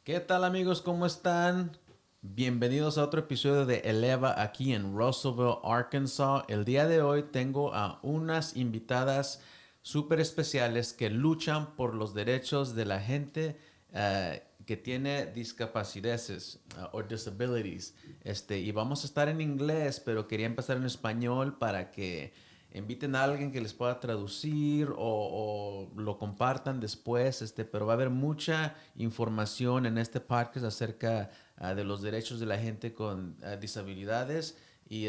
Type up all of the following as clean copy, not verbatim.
¿Qué tal amigos? ¿Cómo están? Bienvenidos a otro episodio de Eleva aquí en Russellville, Arkansas. El día de hoy tengo a unas invitadas súper especiales que luchan por los derechos de la gente que tiene discapacidades o disabilities. Y vamos a estar en inglés, pero quería empezar en español para que inviten a alguien que les pueda traducir o lo compartan después, pero va a haber mucha información en este podcast acerca de los derechos de la gente con disabilidades y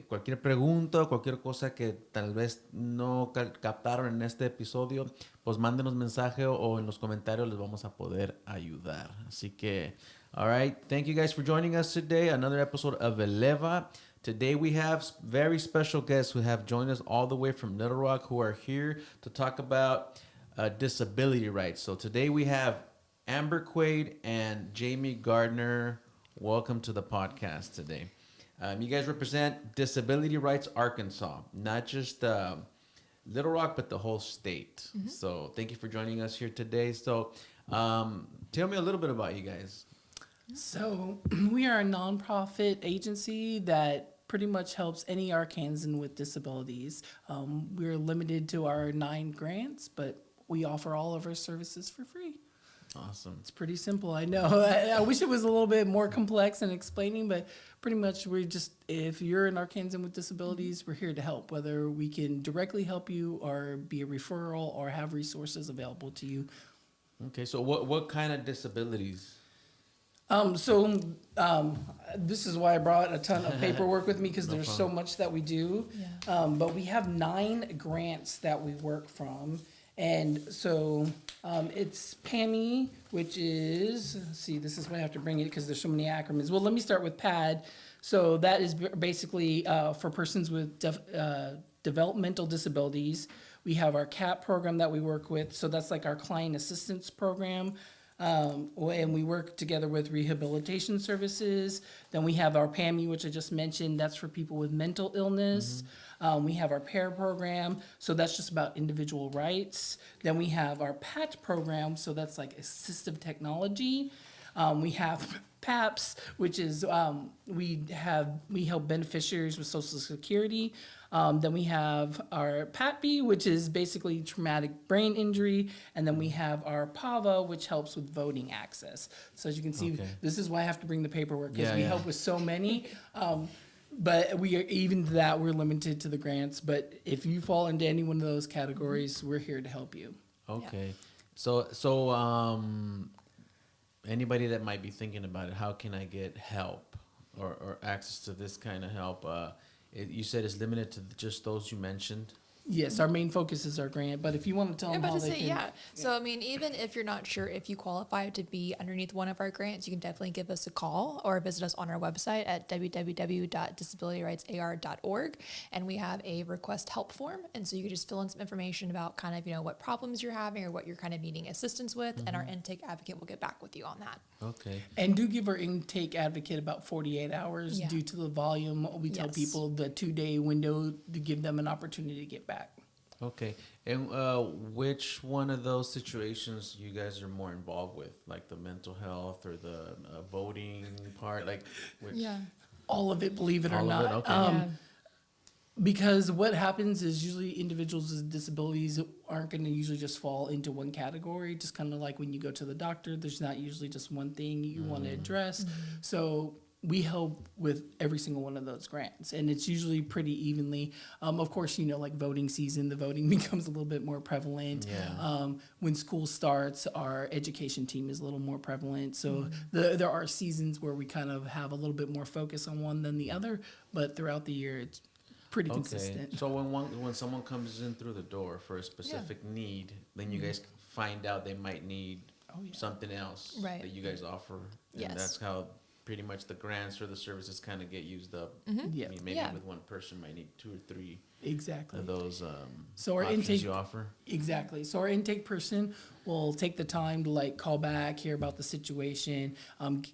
cualquier pregunta o cualquier cosa que tal vez no captaron en este episodio, pues mándenos mensaje o en los comentarios les vamos a poder ayudar. Así que, all right, thank you guys for joining us today. Another episode of Eleva. Today we have very special guests who have joined us all the way from Little Rock who are here to talk about disability rights. So today we have Amber Quaid and Jaime Gardner. Welcome to the podcast today. You guys represent Disability Rights Arkansas, not just Little Rock, but the whole state. Mm-hmm. So thank you for joining us here today. So tell me a little bit about you guys. So we are a nonprofit agency that pretty much helps any Arkansan with disabilities. We're limited to our 9 grants, but we offer all of our services for free. Awesome. It's pretty simple, I know. I wish it was a little bit more complex in explaining, but pretty much if you're an Arkansan with disabilities, we're here to help, whether we can directly help you or be a referral or have resources available to you. Okay, so what kind of disabilities? This is why I brought a ton of paperwork with me, because there's so much that we do. Yeah. But we have 9 grants that we work from. And so it's PAMI, which is, this is why I have to bring it because there's so many acronyms. Well, let me start with PAD. So that is basically for persons with developmental disabilities. We have our CAP program that we work with. So that's like our client assistance program. And we work together with rehabilitation services. Then we have our PAMI, which I just mentioned. That's for people with mental illness. Mm-hmm. We have our PAIR program. So that's just about individual rights. Then we have our PAT program. So that's like assistive technology. We have PAPS, which is we help beneficiaries with Social Security. Then we have our PATB, which is basically traumatic brain injury. And then we have our PAVA, which helps with voting access. So as you can see, This is why I have to bring the paperwork, because we help with so many. But we're limited to the grants. But if you fall into any one of those categories, we're here to help you. Okay. Yeah. Anybody that might be thinking about it, how can I get help or access to this kind of help? You said it's limited to just those you mentioned? Yes, our main focus is our grant, but if you want to tell them how they can... Yeah. So, I mean, even if you're not sure if you qualify to be underneath one of our grants, you can definitely give us a call or visit us on our website at www.disabilityrightsar.org. And we have a request help form. And so you can just fill in some information about kind of, what problems you're having or what you're kind of needing assistance with. Mm-hmm. And our intake advocate will get back with you on that. Okay. And do give our intake advocate about 48 hours due to the volume. We tell people the 2-day window to give them an opportunity to get back. Okay. And which one of those situations you guys are more involved with, like the mental health or the voting part? All of it, believe it or not. Okay. Because what happens is usually individuals with disabilities aren't going to usually just fall into one category. Just kind of like when you go to the doctor, there's not usually just one thing you want to address. Mm-hmm. So we help with every single one of those grants, and it's usually pretty evenly. Of course, like voting season, the voting becomes a little bit more prevalent. Yeah. When school starts, our education team is a little more prevalent. So there are seasons where we kind of have a little bit more focus on one than the other, but throughout the year, it's pretty consistent. So when someone comes in through the door for a specific need, then you guys find out they might need something else that you guys offer. And that's how pretty much the grants or the services kind of get used up. Mm-hmm. Yeah. I mean, maybe with one person might need 2 or 3 Exactly. those So our options intake you offer. Exactly. So our intake person will take the time to like call back, hear about the situation,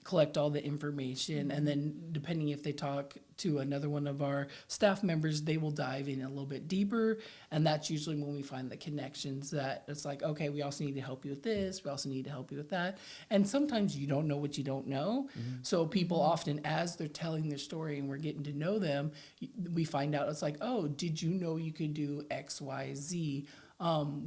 collect all the information, and then depending if they talk to another one of our staff members, they will dive in a little bit deeper, and that's usually when we find the connections that it's like, okay, we also need to help you with this, we also need to help you with that, and sometimes you don't know what you don't know. So people often, as they're telling their story and we're getting to know them, we find out it's like, oh, did you know you could do X, Y, Z?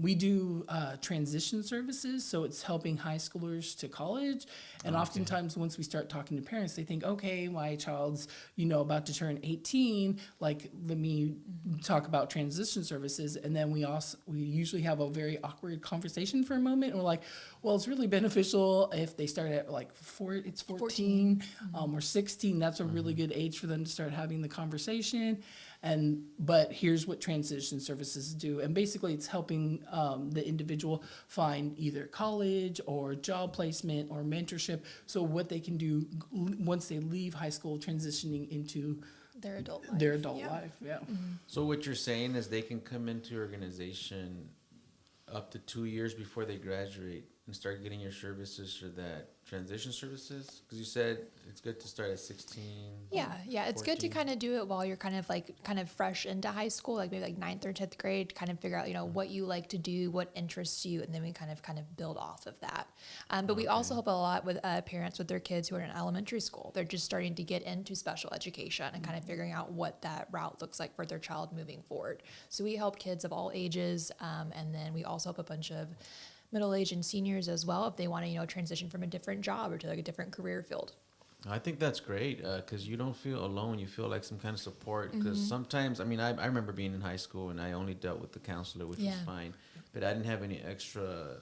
We do transition services, so it's helping high schoolers to college. And oftentimes, once we start talking to parents, they think, okay, my child's about to turn 18. Like, let me talk about transition services. And then we usually have a very awkward conversation for a moment, and we're like, well, it's really beneficial if they start at like 14. Or 16. That's a really good age for them to start having the conversation. But here's what transition services do. And basically it's helping the individual find either college or job placement or mentorship. So what they can do once they leave high school, transitioning into Their adult life. their adult life. Yeah. So what you're saying is they can come into your organization up to 2 years before they graduate and start getting your services for that transition services? Because you said it's good to start at 16. Yeah, it's good to 14. kind of do it while you're kind of fresh into high school, like maybe like 9th or 10th grade, kind of figure out, what you like to do, what interests you, and then we kind of build off of that. But we also help a lot with parents with their kids who are in elementary school. They're just starting to get into special education and kind of figuring out what that route looks like for their child moving forward. So we help kids of all ages, and then we also help a bunch of middle-aged and seniors as well if they want to transition from a different job or to like a different career field. I think that's great because you don't feel alone. You feel like some kind of support because sometimes, I remember being in high school and I only dealt with the counselor, which was fine, but I didn't have any extra,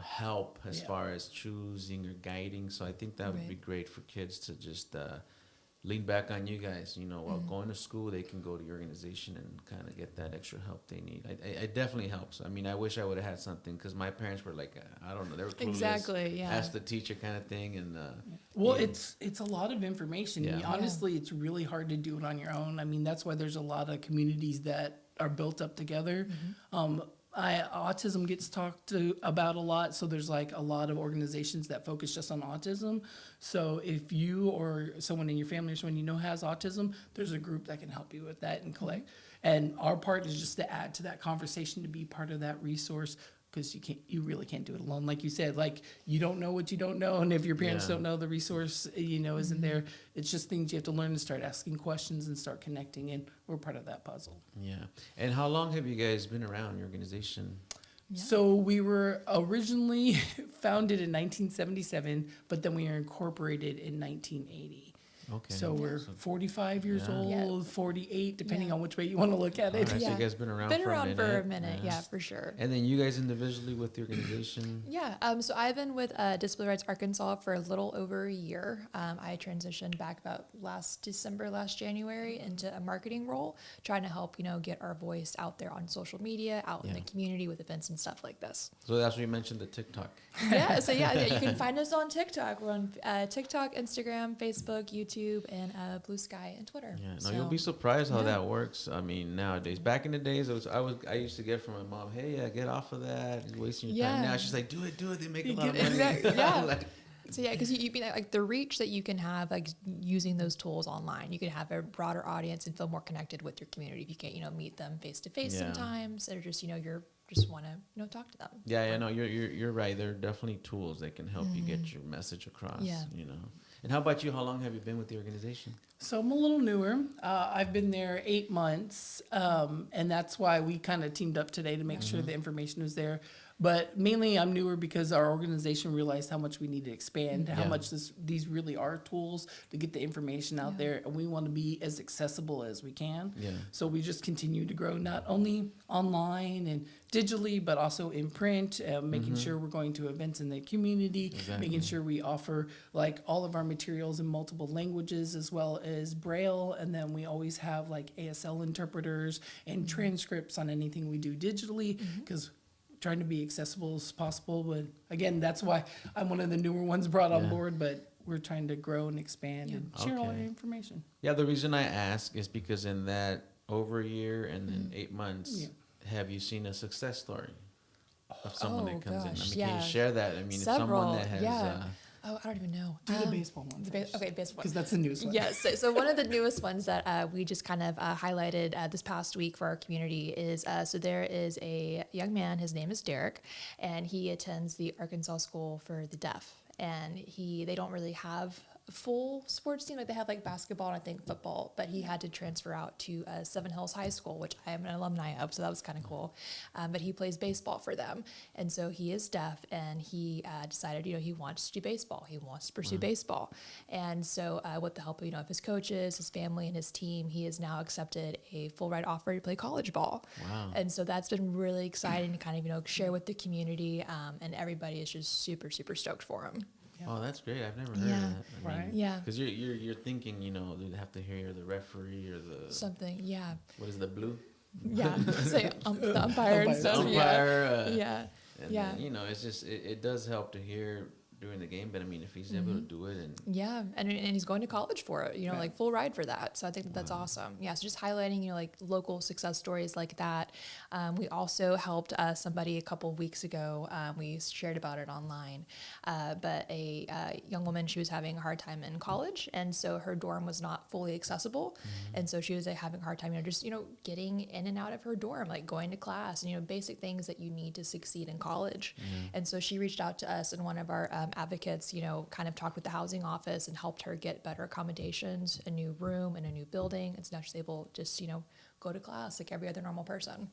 help as far as choosing or guiding. So I think that would be great for kids to just lean back on you guys. While going to school, they can go to your organization and kind of get that extra help they need. It definitely helps. I wish I would have had something because my parents were like, I don't know, they were clueless. Exactly, yeah. Ask the teacher kind of thing. And Well, it's a lot of information. Yeah. Honestly, it's really hard to do it on your own. That's why there's a lot of communities that are built up together. Autism gets talked about a lot, so there's like a lot of organizations that focus just on autism. So if you or someone in your family or someone has autism, there's a group that can help you with that and collect. And our part is just to add to that conversation, to be part of that resource, because you really can't do it alone. Like you said, like you don't know what you don't know, and if your parents don't know, the resource isn't there. It's just things you have to learn and start asking questions and start connecting, and we're part of that puzzle. yeah. And how long have you guys been around your organization? Yeah. So we were originally founded in 1977, but then we were incorporated in 1980. Okay. So we're 45 years Yeah. old, 48, depending Yeah. on which way you want to look at All it. right, so you guys been around Been for around a minute. for a minute, yeah, for sure. And then you guys individually with the organization? Yeah, so I've been with Disability Rights Arkansas for a little over a year. I transitioned back about last January, into a marketing role, trying to help, get our voice out there on social media, out in the community with events and stuff like this. So that's what you mentioned, the TikTok. Yeah, so you can find us on TikTok. We're on TikTok, Instagram, Facebook, YouTube, and Blue Sky and Twitter. Yeah, no, So, you'll be surprised how yeah. that works. Nowadays, back in the days, I used to get from my mom, hey, get off of that, you're wasting your time. Yeah. Now she's like, do it, they make a lot of money. Exactly, yeah. Like, So yeah, because you like the reach that you can have, like using those tools online, you can have a broader audience and feel more connected with your community. If you can't, meet them face to face sometimes, or just you're just want to talk to them. yeah, no, you're right. There are definitely tools that can help you get your message across. Yeah. And how about you? How long have you been with the organization? So I'm a little newer. I've been there 8 months, and that's why we kind of teamed up today to make sure the information was there. But mainly I'm newer because our organization realized how much we need to expand, how much these really are tools to get the information out there, and we want to be as accessible as we can. Yeah. So we just continue to grow, not only online and digitally, but also in print, making sure we're going to events in the community, Exactly. making sure we offer like all of our materials in multiple languages as well as Braille, and then we always have like ASL interpreters and transcripts on anything we do digitally, because trying to be accessible as possible. But again, that's why I'm one of the newer ones brought on board, but we're trying to grow and expand and share all our Okay. information. Yeah, the reason I ask is because in that over a year and then 8 months. Yeah. Have you seen a success story of someone Oh, that comes in? I gosh, mean, can yeah. you share that? I mean, if Several, someone that has, yeah. Oh, I don't even know. Do the baseball one. Okay, baseball. Because that's the newest one. Yes. So one of the newest ones that we just kind of highlighted this past week for our community is so there is a young man. His name is Derek, and he attends the Arkansas School for the Deaf. And they don't really have a full sports team. Like they have like basketball and I think football, but he had to transfer out to Seven Hills High School, which I am an alumni of, so that was kind of cool. But he plays baseball for them, and so he is deaf, and he decided, he wants to do baseball. He wants to pursue baseball, and so with the help of of his coaches, his family, and his team, he has now accepted a full ride offer to play college ball. Wow. And so that's been really exciting to kind of share with the community, and everybody is just super stoked for him. oh, that's great. I've never heard Yeah. of that. I mean, Right. Yeah. Because you're thinking, they have to hear the referee or the Something, yeah. what is the blue Yeah. So the umpire and Umpire. stuff. umpire? Yeah. And Yeah. then, it's just it does help to hear during the game, but I mean, if he's able to do it and Yeah, and he's going to college for it, like full ride for that. So I think that's awesome. Yeah, so just highlighting, like local success stories like that. We also helped somebody a couple of weeks ago. We shared about it online, but a young woman, she was having a hard time in college, and so her dorm was not fully accessible, and so she was having a hard time, just getting in and out of her dorm, like going to class, and basic things that you need to succeed in college. And so she reached out to us, and one of our advocates, kind of talked with the housing office and helped her get better accommodations, a new room and a new building. And so now she's able to just, go to class like every other normal person.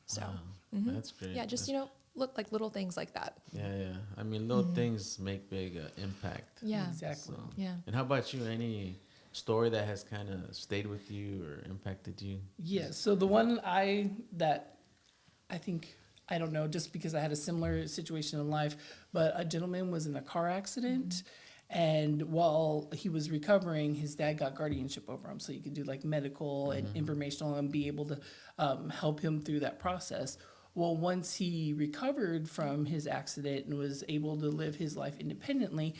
So, wow, that's great. yeah, just, That's- look like little things like that. yeah. I mean, little things make big impact. Yeah. Exactly. So, Yeah. and how about you? Any story that has kind of stayed with you or impacted you? Yeah, so the one that I think, I don't know, just because I had a similar situation in life, but a gentleman was in a car accident, and while he was recovering, his dad got guardianship over him, so you could do like medical and informational and be able to help him through that process. Well, once he recovered from his accident and was able to live his life independently,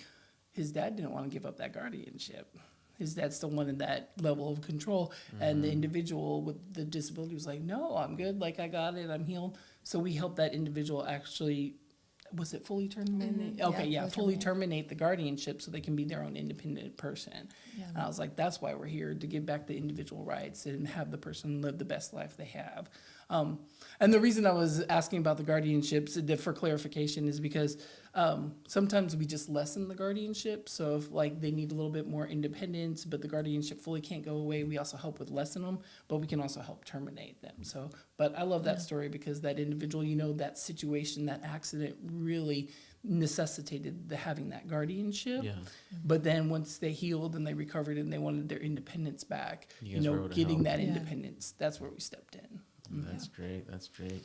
his dad didn't want to give up that guardianship. His dad still wanted that level of control. And the individual with the disability was like, no, I'm good. Like, I got it. I'm healed. So we helped that individual actually, was it fully terminate? Okay, Yeah, yeah, fully terminate the guardianship so they can be their own independent person. Yeah. And I was like, that's why we're here, to give back the individual rights and have the person live the best life they have. And the reason I was asking about the guardianships, for clarification, is because sometimes we just lessen the guardianship. So if like they need a little bit more independence, but the guardianship fully can't go away, we also help with lessen them, but we can also help terminate them. So, but I love that story because that individual, that situation, that accident really necessitated having that guardianship. Yeah. But then once they healed and they recovered and they wanted their independence back, You guys were able to getting help. that Yeah. independence, that's where we stepped in. That's great. That's great.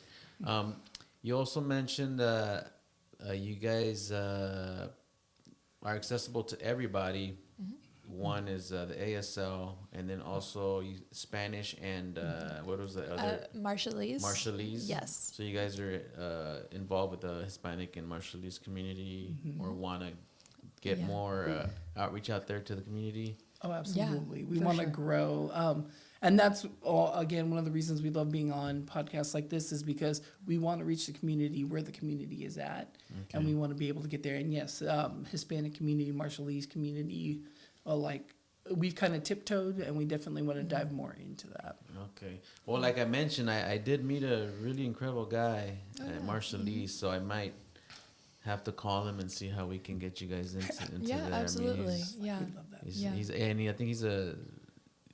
You also mentioned you guys are accessible to everybody. One is the ASL, and then also Spanish and what was the other? Marshallese. Marshallese. Yes. So you guys are involved with the Hispanic and Marshallese community, or want to get Yeah. more outreach out there to the community? Oh, absolutely. We for want to sure. grow. And that's, again, one of the reasons we love being on podcasts like this is because we want to reach the community where the community is at. And we want to be able to get there. And yes, Hispanic community, Marshallese community, we've kind of tiptoed, and we definitely want to dive more into that. Okay. Well, like I mentioned, I did meet a really incredible guy at Marshallese, so I might have to call him and see how we can get you guys into Yeah, there. absolutely. I mean, Yeah. We love that. Yeah. I think he's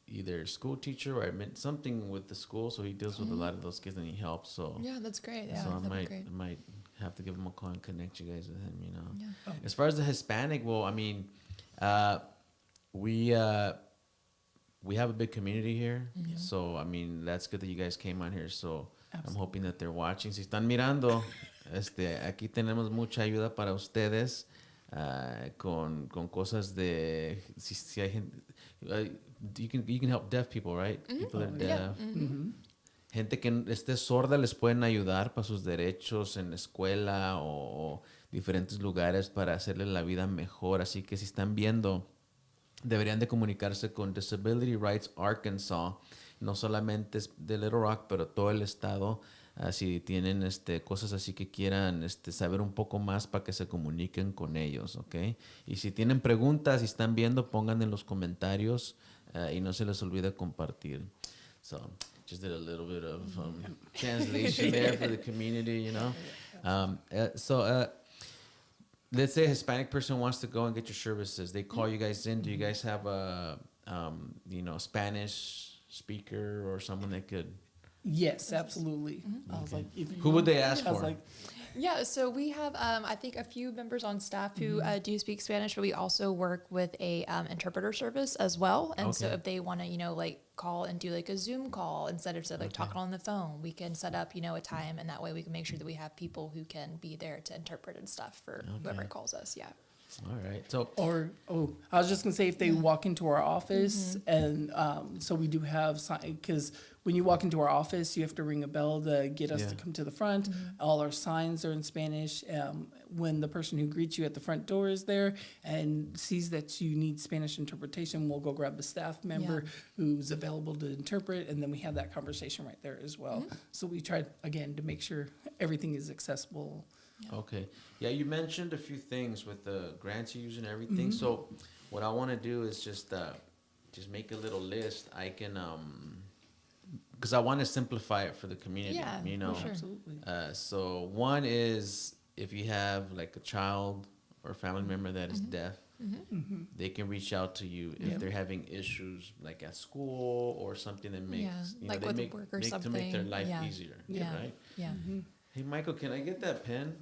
either a school teacher or something with the school, so he deals with a lot of those kids and he helps. So Yeah, that's great. Yeah, so that'd be I great. might have to give him a call and connect you guys with him. Yeah. As far as the Hispanic, well, I mean, we have a big community here, so I mean that's good that you guys came on here. So I'm hoping that they're watching. Si están mirando, aquí tenemos mucha ayuda para ustedes con cosas de si hay gente. You can help deaf people, right? People that are deaf. Gente que esté sorda les pueden ayudar para sus derechos en la escuela o diferentes lugares para hacerles la vida mejor. Así que si están viendo, deberían de comunicarse con Disability Rights Arkansas. no solamente es de Little Rock, pero todo el estado. Si tienen cosas así que quieran saber un poco más para que se comuniquen con ellos, ¿ok? Y si tienen preguntas y están viendo, pongan en los comentarios y no se les olvide compartir. So, just did a little bit of translation there for the community, you know? Let's say a Hispanic person wants to go and get your services. They call you guys in. Do you guys have a, Spanish speaker or someone that could... Yes, absolutely. I was like, if you Who would they ask I was for? like, Yeah, so we have, I think, a few members on staff who do speak Spanish, but we also work with a interpreter service as well. And so Okay. if they want to, like call and do like a Zoom call instead of like talking on the phone, we can set up, a time, and that way we can make sure that we have people who can be there to interpret and stuff for whoever calls us. Yeah. All right. So, I was just gonna say if they walk into our office, and so we do have because when you walk into our office, you have to ring a bell to get us to come to the front. All our signs are in Spanish. When the person who greets you at the front door is there and sees that you need Spanish interpretation, we'll go grab a staff member who's available to interpret, and then we have that conversation right there as well. So we tried again to make sure everything is accessible. okay. Yeah, you mentioned a few things with the grants you use and everything. So what I want to do is just make a little list. I can, because I want to simplify it for the community, Yeah, you know. for sure. Absolutely. So one is if you have like a child or a family member that is deaf, they can reach out to you if they're having issues like at school or something that makes like with work or to make their something. life Yeah. easier, Yeah. right? Yeah. Hey, Michael, can I get that pen,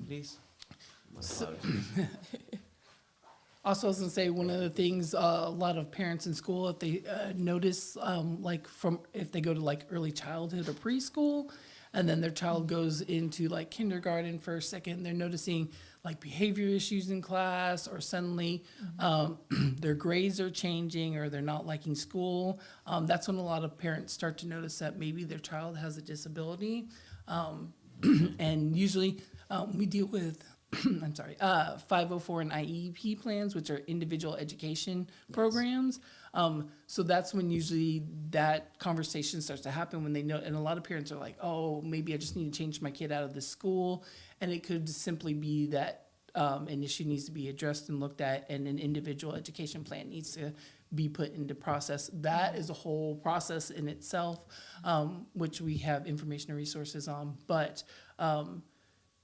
please? My apologies. Also, I was gonna say one of the things a lot of parents in school, if they notice, if they go to like early childhood or preschool, and then their child goes into like kindergarten for a second, they're noticing like behavior issues in class, or suddenly their grades are changing, or they're not liking school. That's when a lot of parents start to notice that maybe their child has a disability. And usually we deal with 504 and IEP plans, which are individual education programs. So that's when usually that conversation starts to happen, when they know, and a lot of parents are like, oh, maybe I just need to change my kid out of this school. And it could simply be that an issue needs to be addressed and looked at, and an individual education plan needs to be put into process. That is a whole process in itself, which we have information and resources on. But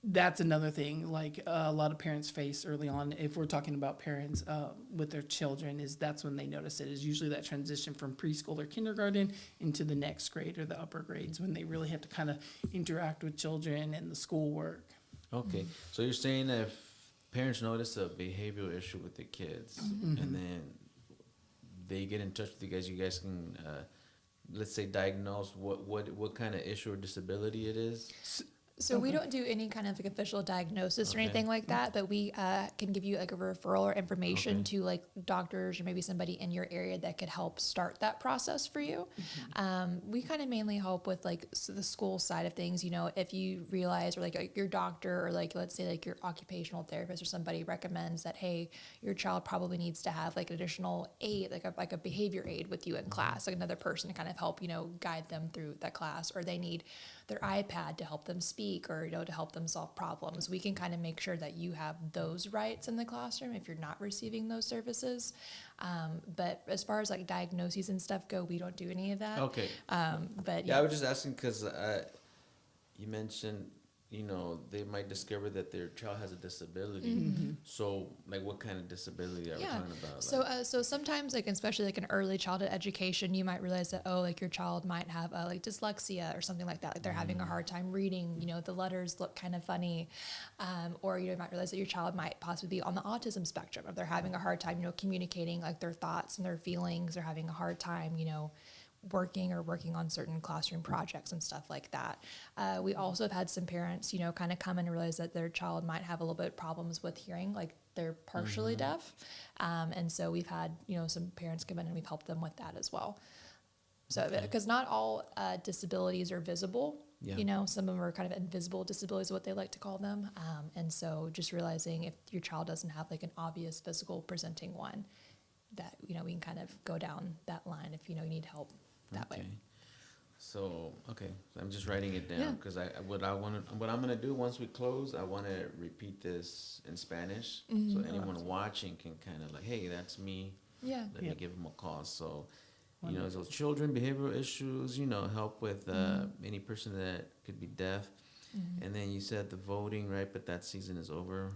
that's another thing, like a lot of parents face early on, if we're talking about parents with their children, is that's when they notice it, is usually that transition from preschool or kindergarten into the next grade or the upper grades, when they really have to kind of interact with children and the schoolwork. Okay, so you're saying that if parents notice a behavioral issue with their kids, and then they get in touch with you guys can, let's say, diagnose what kind of issue or disability it is? So we don't do any kind of like official diagnosis or Okay. anything like that, but we can give you like a referral or information Okay. to like doctors or maybe somebody in your area that could help start that process for you. We kind of mainly help with like the school side of things. If you realize, or like your doctor, or like let's say like your occupational therapist or somebody recommends that, hey, your child probably needs to have like additional aid, like a behavior aid with you in class, like another person to kind of help guide them through that class, or they need their iPad to help them speak, or to help them solve problems. We can kind of make sure that you have those rights in the classroom if you're not receiving those services. But as far as like diagnoses and stuff go, we don't do any of that. Okay. But Yeah, I was just asking because you mentioned, they might discover that their child has a disability. So, like, what kind of disability are we talking about? So sometimes, like, especially like in early childhood education, you might realize that, like your child might have like dyslexia or something like that. Like they're having a hard time reading, the letters look kind of funny. Or you might realize that your child might possibly be on the autism spectrum, or they're having a hard time, communicating like their thoughts and their feelings. They're having a hard time, working on certain classroom projects and stuff like that. We also have had some parents, kind of come in and realize that their child might have a little bit of problems with hearing, like they're partially deaf. And so we've had, some parents come in and we've helped them with that as well. So, because not all disabilities are visible, some of them are kind of invisible disabilities, what they like to call them. And so just realizing if your child doesn't have like an obvious physical presenting one, that, we can kind of go down that line if, you need help that way. So I'm just writing it down Yeah. because what I'm gonna do once we close, I want to repeat this in Spanish, so anyone watching can kind of like, hey, that's me. Yeah. Let me give them a call. So, so children, behavioral issues, help with any person that could be deaf. And then you said the voting, right? But that season is over.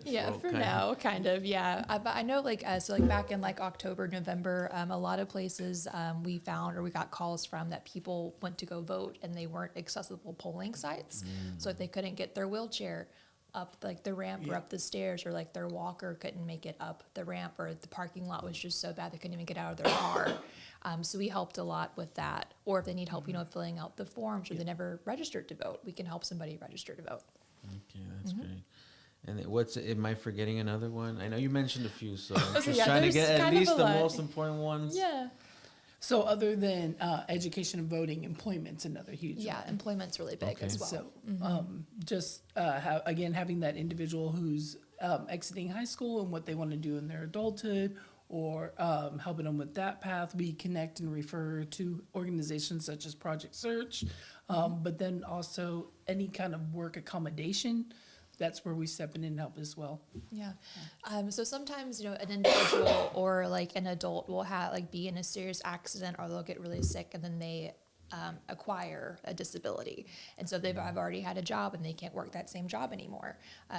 Yeah, for now, kind of, yeah. But I know, so back in October, November, a lot of places we found or we got calls from that people went to go vote and they weren't accessible polling sites, so they couldn't get their wheelchair up the ramp or up the stairs, or their walker couldn't make it up the ramp, or the parking lot was just so bad they couldn't even get out of their car. So we helped a lot with that. Or if they need help, filling out the forms, or they never registered to vote, we can help somebody register to vote. Okay, that's great. And am I forgetting another one? I know you mentioned a few, so I'm just yeah, trying to get at least the lot. most important ones. Yeah. So other than education and voting, employment's another huge one. Yeah, employment's really big as well. So just again, having that individual who's exiting high school and what they want to do in their adulthood, or helping them with that path, we connect and refer to organizations such as Project Search, but then also any kind of work accommodation. That's where we step in and help as well. Yeah. So sometimes, an individual or an adult will be in a serious accident, or they'll get really sick, and then they acquire a disability. And so I've already had a job and they can't work that same job anymore.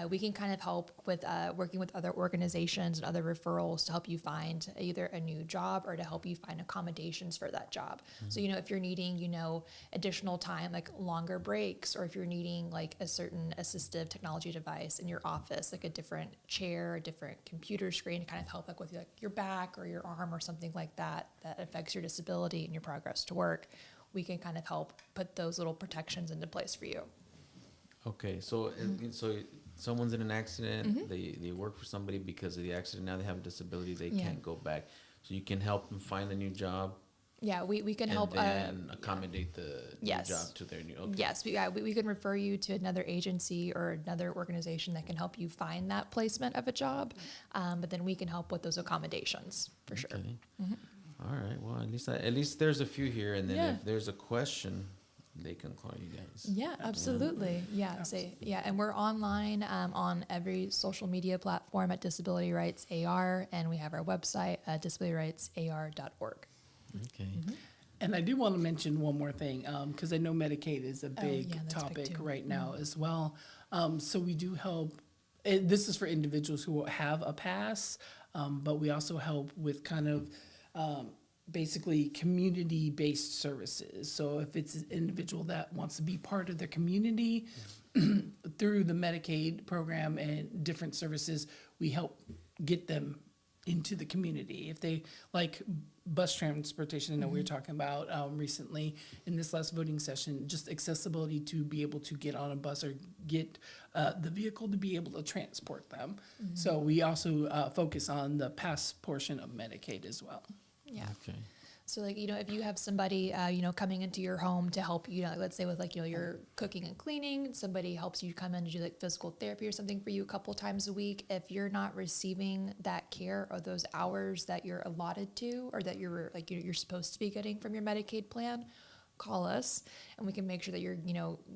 We can kind of help with working with other organizations and other referrals to help you find either a new job or to help you find accommodations for that job. So, if you're needing, additional time, like longer breaks, or if you're needing a certain assistive technology device in your office, like a different chair, a different computer screen to kind of help with your back or your arm or something like that affects your disability and your progress to work, we can kind of help put those little protections into place for you. Okay, so someone's in an accident, they work for somebody because of the accident, now they have a disability, they can't go back. So you can help them find a new job. Yeah, we can help. And then accommodate the new job to their new. Okay. Yes, we can refer you to another agency or another organization that can help you find that placement of a job. But then we can help with those accommodations for sure. All right. Well, at least there's a few here, and then if there's a question, they can call you guys. Yeah, absolutely. Yeah, and we're online on every social media platform at Disability Rights AR, and we have our website at disabilityrightsar.org. Okay. And I do want to mention one more thing, because I know Medicaid is a big topic right now as well. So we do help. This is for individuals who have a pass, but we also help with kind of basically community-based services. So if it's an individual that wants to be part of their community through the Medicaid program and different services, we help get them into the community. If they like bus transportation, I know we were talking about recently in this last voting session, just accessibility to be able to get on a bus or get the vehicle to be able to transport them. So we also focus on the pass portion of Medicaid as well. Yeah. Okay. So if you have somebody, coming into your home to help you, let's say with your cooking and cleaning, somebody helps you come in to do physical therapy or something for you a couple times a week. If you're not receiving that care or those hours that you're allotted to, or that you're supposed to be getting from your Medicaid plan, call us and we can make sure that you're,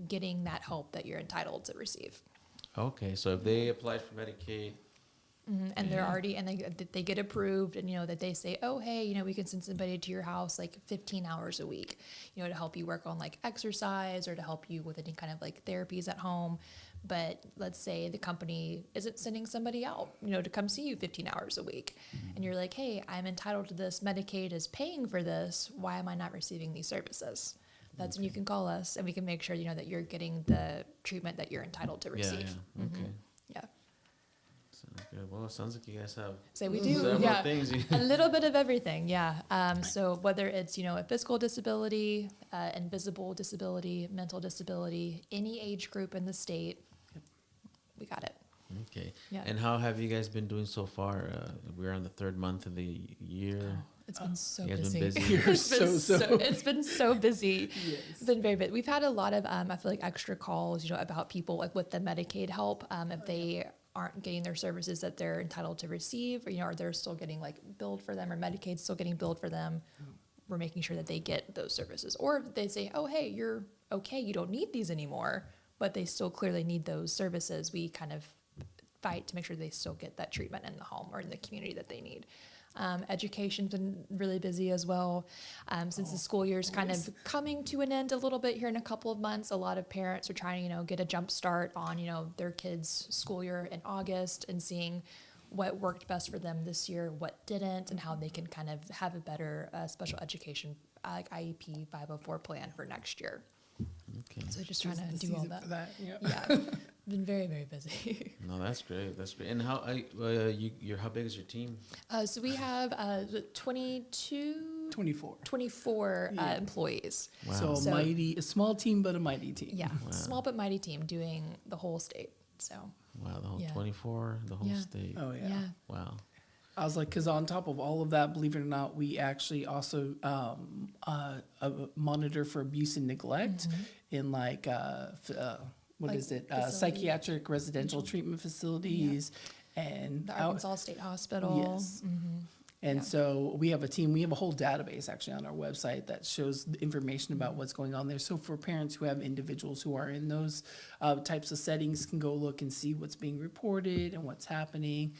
getting that help that you're entitled to receive. Okay. So if they applied for Medicaid, and they're already, and they get approved, and that they say, oh hey, we can send somebody to your house 15 hours a week, to help you work on exercise or to help you with any kind of therapies at home. But let's say the company isn't sending somebody out, to come see you 15 hours a week, and you're like, hey, I'm entitled to this, Medicaid is paying for this, why am I not receiving these services? That's when you can call us and we can make sure that you're getting the treatment that you're entitled to receive. Yeah. Okay. Yeah. Good. Well, it sounds like you guys have we do, several things. A little bit of everything, yeah. So whether it's, a physical disability, invisible disability, mental disability, any age group in the state, we got it. Okay. Yeah. And how have you guys been doing so far? We're on the third month of the year. Oh, it's been so you guys busy. been busy? It's been so busy. Yes. It's been very busy. We've had a lot of, I feel extra calls, about people with the Medicaid help, if they aren't getting their services that they're entitled to receive, or they're still getting billed for them, or Medicaid's still getting billed for them. we're making sure that they get those services. Or if they say, oh, hey, you're okay, you don't need these anymore, but they still clearly need those services, we kind of fight to make sure they still get that treatment in the home or in the community that they need. Education's been really busy as well. Since the school year is kind of coming to an end a little bit here in a couple of months, a lot of parents are trying to, get a jump start on, their kids' school year in August and seeing what worked best for them this year, what didn't, and how they can kind of have a better special education, like IEP 504 plan for next year. Okay. So just trying to do all that. For that. Yeah. Yeah, been very, very busy. No, that's great. That's great. And how how big is your team? So we have 24. 24 employees. Wow. So a small team, but a mighty team. Yeah, Wow. small but mighty team doing the whole state. So Wow, the whole Yeah. 24, the whole Yeah. state. Oh, yeah. yeah. Wow. I was like, because on top of all of that, believe it or not, we actually also monitor for abuse and neglect in what Like is it? facilities. Psychiatric residential treatment facilities and The Arkansas State Hospital. Yes. And Yeah. so we have a team, we have a whole database actually on our website that shows the information about what's going on there. So for parents who have individuals who are in those types of settings can go look and see what's being reported and what's happening.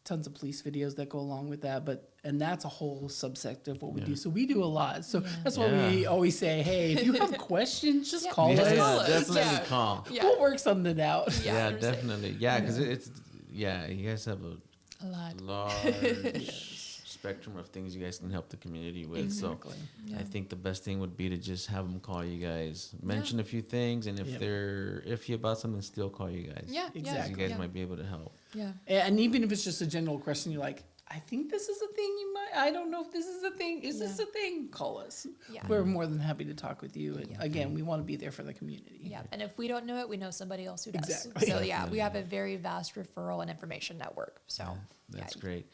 Tons of police videos that go along with that, and that's a whole subsect of what we do. So we do a lot. So that's why we Yeah. always say, hey, if you have questions, just call Just us. call us. definitely Yeah. call. Yeah. We'll work something out. Yeah, 100%. definitely. Yeah, because it's you guys have a A lot. large spectrum of things you guys can help the community with. Exactly. So Yeah. I think the best thing would be to just have them call you guys, mention a few things, and if Yep. they're iffy about something, still call you guys. Yeah, Exactly. You guys yeah. might be able to help. Yeah. And even if it's just a general question, you're like, I think this is a thing I don't know if this is a thing. Is this a thing? Call us. Yeah. We're more than happy to talk with you. And Yeah. again, we want to be there for the community. Yeah, and if we don't know it, we know somebody else who does. Exactly. So yeah, we have a very vast referral and information network. So That's yeah. great.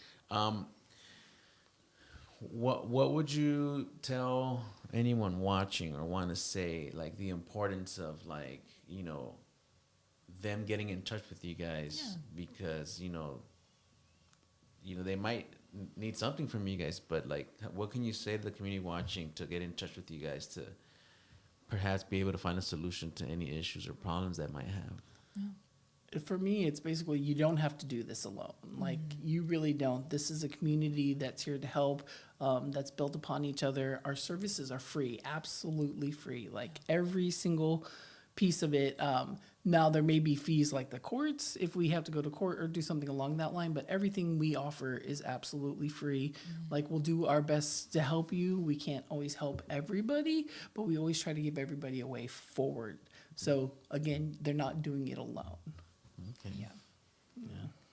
What would you tell anyone watching or want to say, like the importance of them getting in touch with you guys because they might need something from you guys, but what can you say to the community watching to get in touch with you guys to perhaps be able to find a solution to any issues or problems that might have? For me, it's basically you don't have to do this alone. Like you really don't. This is a community that's here to help, that's built upon each other. Our services are free, absolutely free. Like every single piece of it. Now there may be fees like the courts if we have to go to court or do something along that line, but everything we offer is absolutely free. Like we'll do our best to help you. We can't always help everybody, but we always try to give everybody a way forward. So again, they're not doing it alone. Okay. Yeah.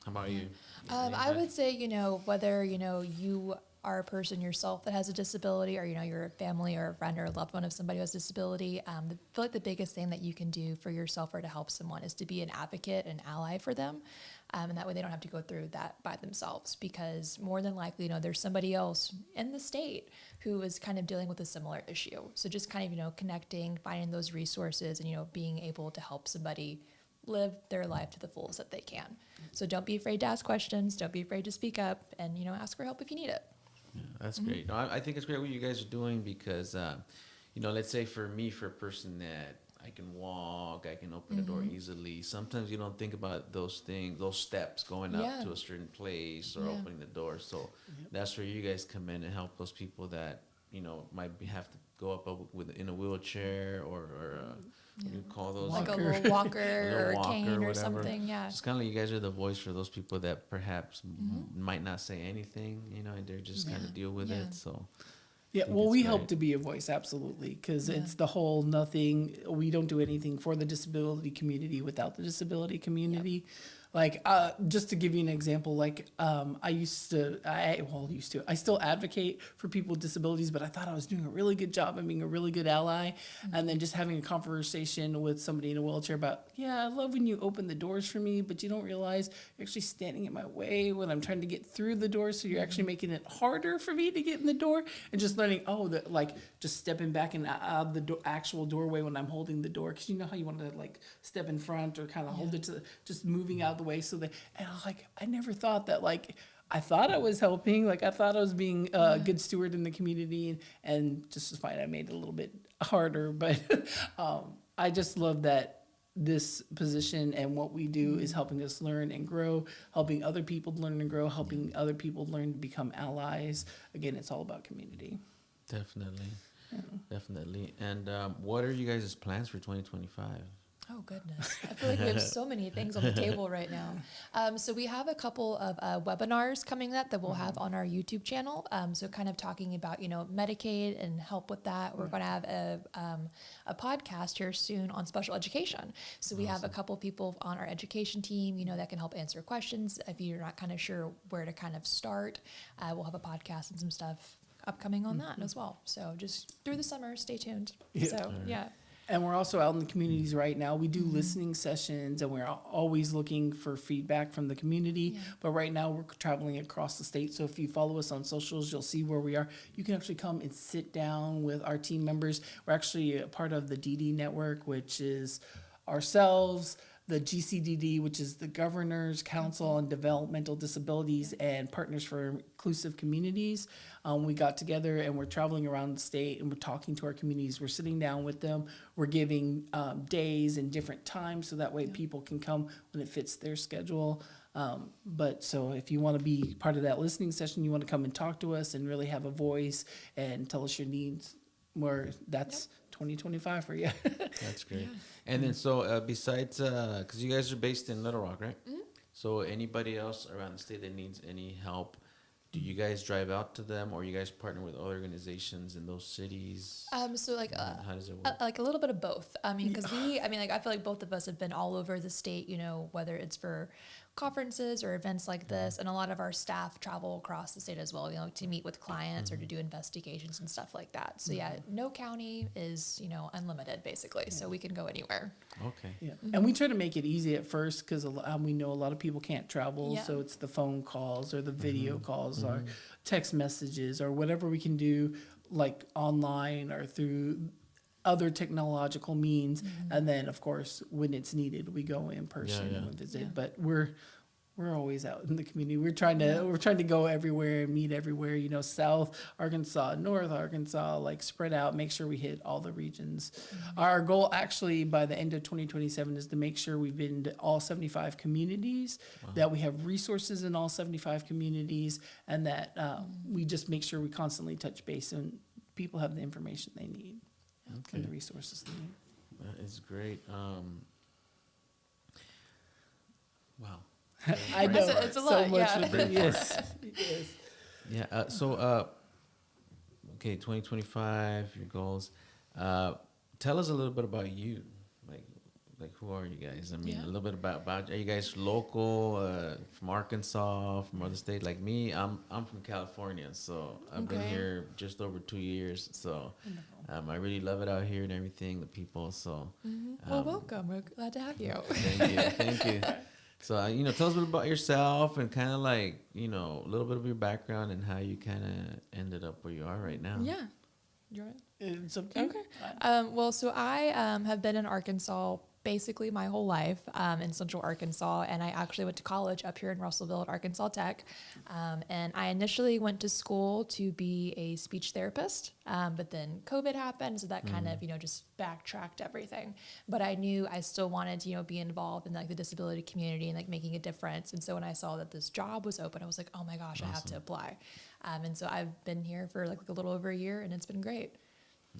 How about you? I would say, whether, you are a person yourself that has a disability or, you're a family or a friend or a loved one of somebody who has a disability, I feel like the biggest thing that you can do for yourself or to help someone is to be an advocate, an ally for them. And that way they don't have to go through that by themselves because more than likely, there's somebody else in the state who is kind of dealing with a similar issue. So just kind of, connecting, finding those resources and, being able to help somebody live their life to the fullest that they can. So don't be afraid to ask questions. Don't be afraid to speak up and, ask for help if you need it. Yeah, that's great. No, I think it's great what you guys are doing because, let's say for me, for a person that I can walk, I can open the door easily. Sometimes you don't think about those things, those steps going up to a certain place or opening the door. So that's where you guys come in and help those people that, might have to go up in a wheelchair or you call those Like a Walker. little walker a little or a walker cane or whatever. something. Yeah. It's kind of like you guys are the voice for those people that perhaps might not say anything, and they're just kind of deal with Yeah. it. So Yeah, think well, it's we great. help to be a voice, absolutely, because Yeah. it's the whole nothing. We don't do anything for the disability community without the disability community. Like, just to give you an example, I still advocate for people with disabilities, but I thought I was doing a really good job and being a really good ally. And then just having a conversation with somebody in a wheelchair about, yeah, I love when you open the doors for me, but you don't realize you're actually standing in my way when I'm trying to get through the door. So you're actually making it harder for me to get in the door. And just learning, just stepping back and out of the actual doorway when I'm holding the door. Because you know how you want to step in front or kind of hold it to just moving out of the way. And I was like, I never thought that I thought I was helping, like I thought I was being a good steward in the community, and just to find I made it a little bit harder. But I just love that this position and what we do is helping us learn and grow, helping other people learn and grow, helping other people learn to become allies. Again, it's all about community. Definitely. Definitely. And what are you guys' plans for 2025? Oh, goodness. I feel like we have so many things on the table right now. So we have a couple of webinars coming up that we'll have on our YouTube channel. So kind of talking about, Medicaid and help with that. We're going to have a podcast here soon on special education. So we have a couple people on our education team, that can help answer questions. If you're not kind of sure where to kind of start, we'll have a podcast and some stuff upcoming on that as well. So just through the summer, stay tuned. Yeah. So, yeah. And we're also out in the communities right now. We do listening sessions, and we're always looking for feedback from the community. Yeah. But right now, we're traveling across the state. So if you follow us on socials, you'll see where we are. You can actually come and sit down with our team members. We're actually a part of the DD network, which is ourselves, the GCDD, which is the Governor's Council on Developmental Disabilities and Partners for Inclusive Communities. We got together and we're traveling around the state and we're talking to our communities. We're sitting down with them. We're giving days and different times so that way people can come when it fits their schedule. But so if you want to be part of that listening session, you want to come and talk to us and really have a voice and tell us your needs, that's 2025 for you. That's great. And then so besides, because you guys are based in Little Rock, right? So anybody else around the state that needs any help, do you guys drive out to them, or you guys partner with other organizations in those cities? So like, How does it work? like a little bit of both. I mean, because I feel like both of us have been all over the state, whether it's for conferences or events like this, and a lot of our staff travel across the state as well, to meet with clients or to do investigations and stuff like that. So yeah, no county is, unlimited basically, so we can go anywhere. Okay. Yeah, and we try to make it easy at first because we know a lot of people can't travel, Yeah. so it's the phone calls or the video calls or text messages or whatever we can do, like online or through other technological means. And then, of course, when it's needed, we go in person and visit. Yeah. But we're always out in the community. We're trying to go everywhere and meet everywhere. South Arkansas, North Arkansas, like spread out. Make sure we hit all the regions. Our goal, actually, by the end of 2027, is to make sure we've been to all 75 communities, that we have resources in all 75 communities, and that we just make sure we constantly touch base and people have the information they need and the resources they need. That is great. Wow. I know. It's a so lot, much yeah. with it. Yes. Yes. Yeah. Okay, 2025, your goals. Tell us a little bit about you. Like who are you guys? I mean, a little bit about. Are you guys local, from Arkansas, from other state? Like me, I'm from California, so I've been here just over 2 years. So I really love it out here and everything, the people. So Well, welcome. We're glad to have you. thank you. So, tell us a little about yourself and kind of like, a little bit of your background and how you kind of ended up where you are right now. Yeah. You're right. It's okay. Well, so I have been in Arkansas basically my whole life, in Central Arkansas, and I actually went to college up here in Russellville at Arkansas Tech. And I initially went to school to be a speech therapist, but then COVID happened, so that kind of, just backtracked everything. But I knew I still wanted to, be involved in like the disability community and like making a difference. And so when I saw that this job was open, I was like, oh my gosh, I have to apply. And so I've been here for like a little over a year, and it's been great.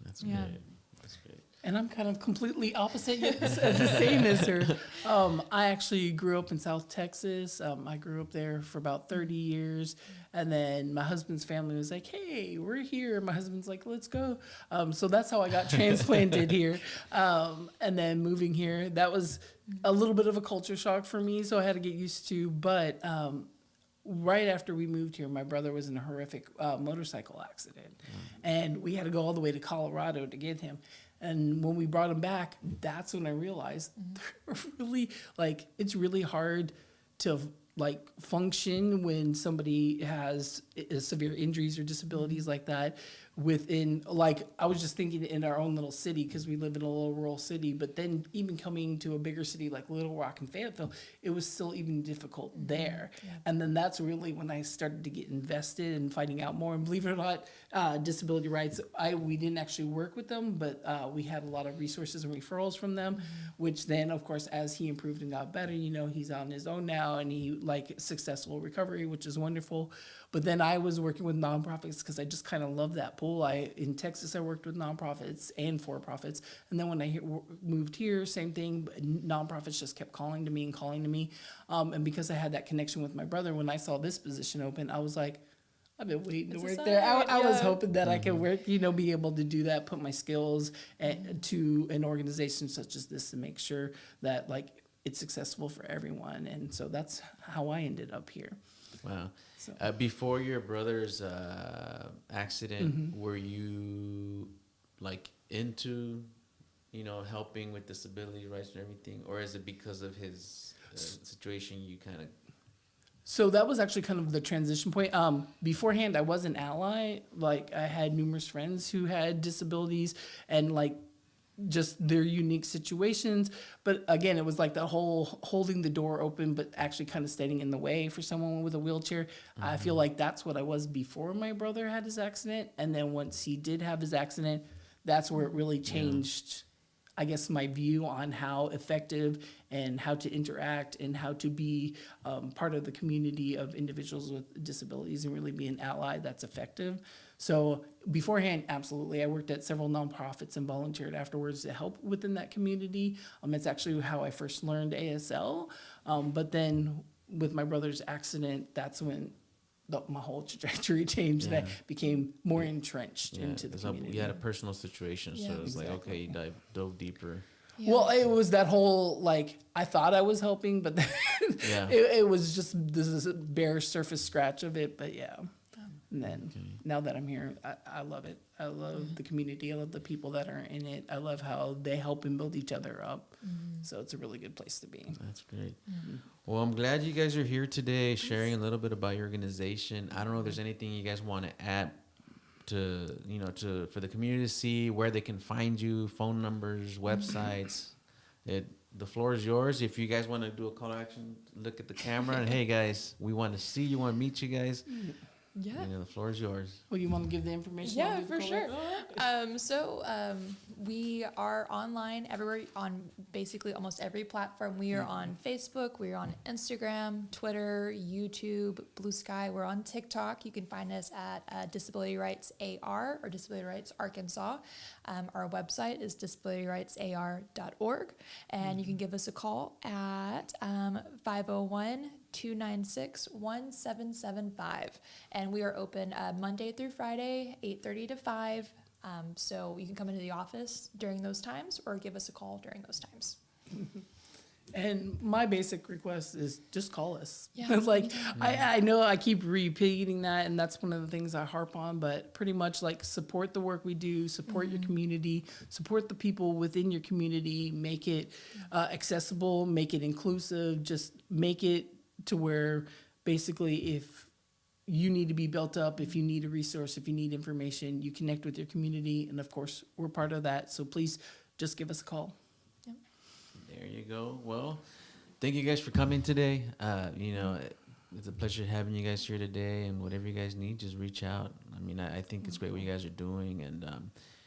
That's Yeah. great. That's great. And I'm kind of completely opposite, yet the same as her. I actually grew up in South Texas. I grew up there for about 30 years. And then my husband's family was like, hey, we're here. My husband's like, let's go. So that's how I got transplanted here. And then moving here, that was a little bit of a culture shock for me. So I had to get used to. But right after we moved here, my brother was in a horrific motorcycle accident. And we had to go all the way to Colorado to get him. And when we brought him back, that's when I realized they're really, it's really hard to like function when somebody has severe injuries or disabilities like that within, like, I was just thinking in our own little city, because we live in a little rural city, but then even coming to a bigger city like Little Rock and Fayetteville, it was still even difficult there. And then that's really when I started to get invested in finding out more. And believe it or not, disability rights, we didn't actually work with them, but we had a lot of resources and referrals from them, which then, of course, as he improved and got better, he's on his own now, and he like successful recovery, which is wonderful. But then I was working with nonprofits because I just kind of love that pool. In Texas, I worked with nonprofits and for-profits. And then when I moved here, same thing. But nonprofits just kept calling to me. And because I had that connection with my brother, when I saw this position open, I was like, I've been waiting to work there. I was hoping that I could work, be able to do that, put my skills to an organization such as this to make sure that like it's successful for everyone. And so that's how I ended up here. Wow. So. Before your brother's accident, were you like into, helping with disability rights and everything? Or is it because of his situation you kind of... So that was actually kind of the transition point. Beforehand, I was an ally. Like, I had numerous friends who had disabilities and like just their unique situations. But again, it was like the whole holding the door open, but actually kind of standing in the way for someone with a wheelchair. I feel like that's what I was before my brother had his accident. And then once he did have his accident, that's where it really changed, I guess, my view on how effective and how to interact and how to be part of the community of individuals with disabilities and really be an ally that's effective. So beforehand, absolutely. I worked at several nonprofits and volunteered afterwards to help within that community. It's actually how I first learned ASL. But then with my brother's accident, that's when my whole trajectory changed. And I became more entrenched into the community. You had a personal situation, so it was like, okay, you dove deeper. Yeah. Well, it was that whole, like, I thought I was helping, but then it was just this bare surface scratch of it. But and then now that I'm here, I love it. I love the community. I love the people that are in it. I love how they help and build each other up. So it's a really good place to be. That's great. Well, I'm glad you guys are here today sharing a little bit about your organization. I don't know if there's anything you guys want to add for the community to see, where they can find you, phone numbers, websites. The floor is yours. If you guys want to do a call to action, look at the camera and, hey, guys, we want to see you, want to meet you guys. Yeah. The floor is yours. Well, you want to give the information? Yeah, for sure. We are online everywhere on basically almost every platform. We are on Facebook. We are on Instagram, Twitter, YouTube, Blue Sky. We're on TikTok. You can find us at Disability Rights AR or Disability Rights Arkansas. Our website is disabilityrightsar.org. And you can give us a call at 501-296-1775. And we are open Monday through Friday, 8:30 to 5. So you can come into the office during those times or give us a call during those times. And my basic request is just call us. Yeah. Like, I know I keep repeating that, and that's one of the things I harp on, but pretty much like support the work we do, support your community, support the people within your community, make it accessible, make it inclusive, just make it to where basically if you need to be built up, if you need a resource, if you need information, you connect with your community. And of course, we're part of that. So please just give us a call. Yep. There you go. Well, thank you guys for coming today. It's a pleasure having you guys here today. And whatever you guys need, just reach out. I mean, I think it's great what you guys are doing. And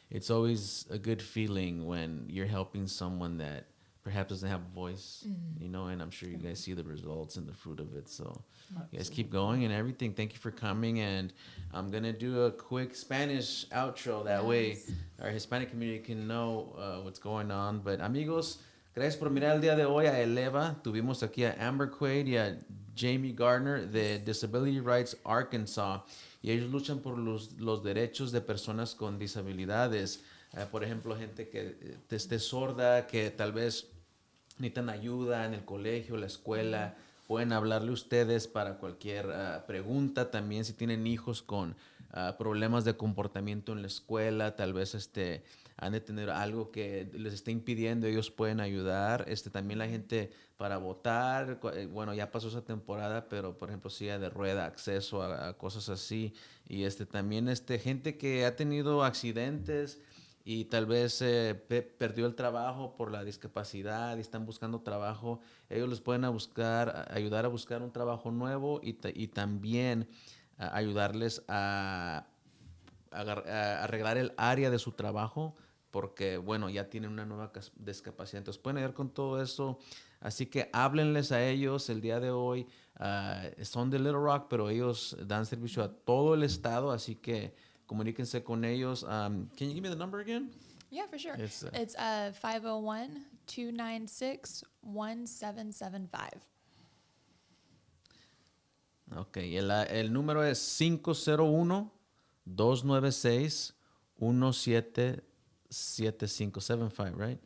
it's always a good feeling when you're helping someone that perhaps doesn't have a voice, and I'm sure you guys see the results and the fruit of it. So you guys keep going and everything. Thank you for coming. And I'm going to do a quick Spanish outro. That way our Hispanic community can know what's going on. But amigos, gracias por mirar el día de hoy a Eleva. Tuvimos aquí a Amber Quaid y a Jaime Gardner de Disability Rights Arkansas. Y ellos luchan por los derechos de personas con disabilidades. Por ejemplo, gente que esté sorda, que tal vez necesitan ayuda en el colegio, la escuela. Pueden hablarle ustedes para cualquier pregunta. También si tienen hijos con problemas de comportamiento en la escuela, tal vez han de tener algo que les esté impidiendo, ellos pueden ayudar. También la gente para votar, bueno, ya pasó esa temporada, pero por ejemplo, silla de rueda, acceso a cosas así. Y también gente que ha tenido accidentes y tal vez perdió el trabajo por la discapacidad y están buscando trabajo, ellos les pueden ayudar a buscar un trabajo nuevo y también ayudarles a arreglar el área de su trabajo porque, bueno, ya tienen una nueva discapacidad. Entonces pueden ayudar con todo eso. Así que háblenles a ellos el día de hoy. Son de Little Rock, pero ellos dan servicio a todo el estado, así que comuníquense con ellos. Can you give me the number again? Yeah, for sure. It's, It's 501-296-1775. Ok, el número es 501-296-1775, right?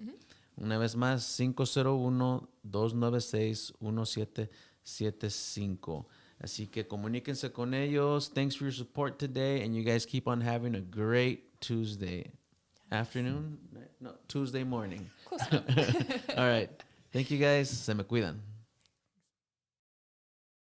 Una vez más, 501-296-1775. Así que comuníquense con ellos. Thanks for your support today, and you guys keep on having a great Tuesday afternoon. No, Tuesday morning. Close enough. All right. Thank you guys. Se me cuidan.